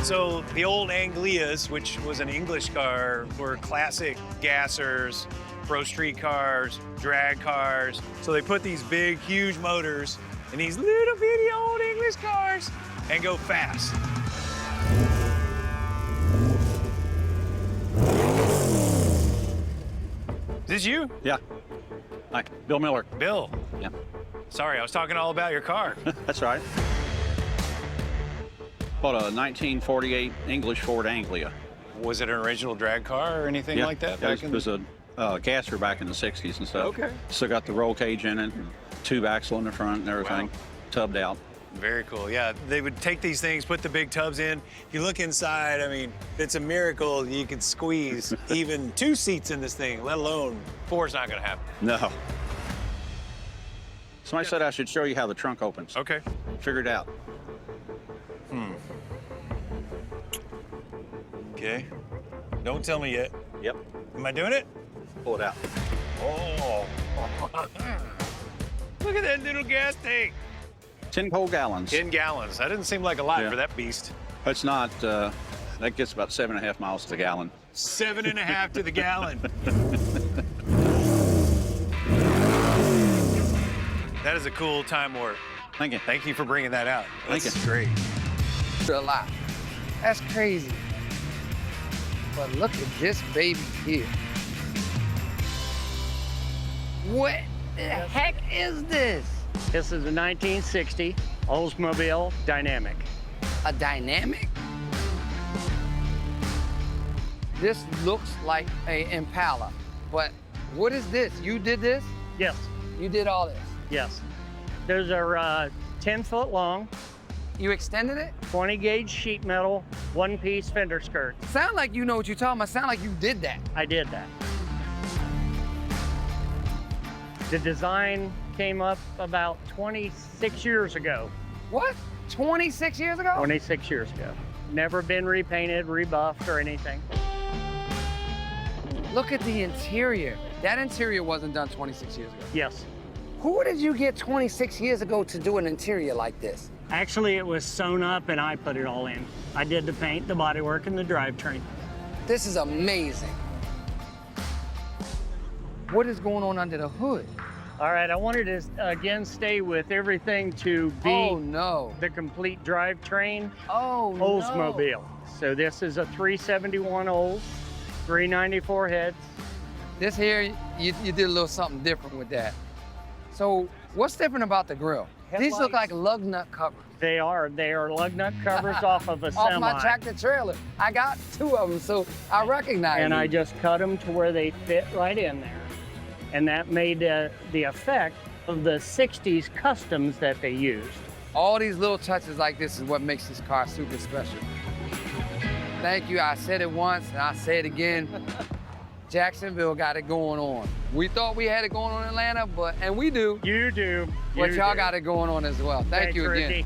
So the old Anglias, which was an English car, were classic gassers, pro street cars, drag cars. So they put these big, huge motors in these little bitty old English cars and go fast. Is this you? Yeah. Hi, Bill Miller. Bill. Yeah. Sorry, I was talking all about your car. That's right. Bought a 1948 English Ford Anglia. Was it an original drag car or anything like that? Yeah, it was a gasser back in the 60s and stuff. Okay. Still got the roll cage in it, tube axle in the front and everything, tubbed out. Very cool. Yeah, they would take these things, put the big tubs in. If you look inside, I mean, it's a miracle you could squeeze even 2 seats in this thing, let alone 4's not gonna happen. No. Somebody said I should show you how the trunk opens. Okay. Figure it out. Okay. Don't tell me yet. Yep. Am I doing it? Pull it out. Oh. Look at that little gas tank. 10 whole gallons. 10 gallons. That doesn't seem like a lot Yeah. for that beast. That's not, that gets about 7.5 miles to the gallon. 7.5 to the gallon. That is a cool time warp. Thank you. Thank you for bringing that out. Thank That's you. great. A lot. That's crazy. But look at this baby here. What the heck is this? This is a 1960 Oldsmobile Dynamic. A Dynamic? This looks like a Impala, but what is this? You did this? Yes, You did all this? yes. Those are 10 foot long, You extended it? 20 gauge sheet metal, one-piece fender skirt. Sound like you know what you're talking about. Sound like you did that. I did that. The design came up about 26 years ago. What? 26 years ago? 26 years ago. Never been repainted, rebuffed, or anything. Look at the interior. That interior wasn't done 26 years ago. Yes. Who did you get 26 years ago to do an interior like this? Actually, it was sewn up and I put it all in. I did the paint, the bodywork, and the drivetrain. This is amazing. What is going on under the hood? All right, I wanted to, again, stay with everything to be Oh, no. the complete drivetrain Oh, Oldsmobile. So this is a 371 Olds, 394 heads. This here, you did a little something different with that. So what's different about the grill? These look like lug nut covers. They are lug nut covers off of a semi. Off my tractor trailer. I got 2 of them, so I recognize And them. I just cut them to where they fit right in there. And that made the effect of the 60s customs that they used. All these little touches like this is what makes this car super special. Thank you. I said it once and I say it again. Jacksonville got it going on. We thought we had it going on in Atlanta, and we do. You do. But You y'all do. got it going on as well. Thank Thanks, you again. Ricky.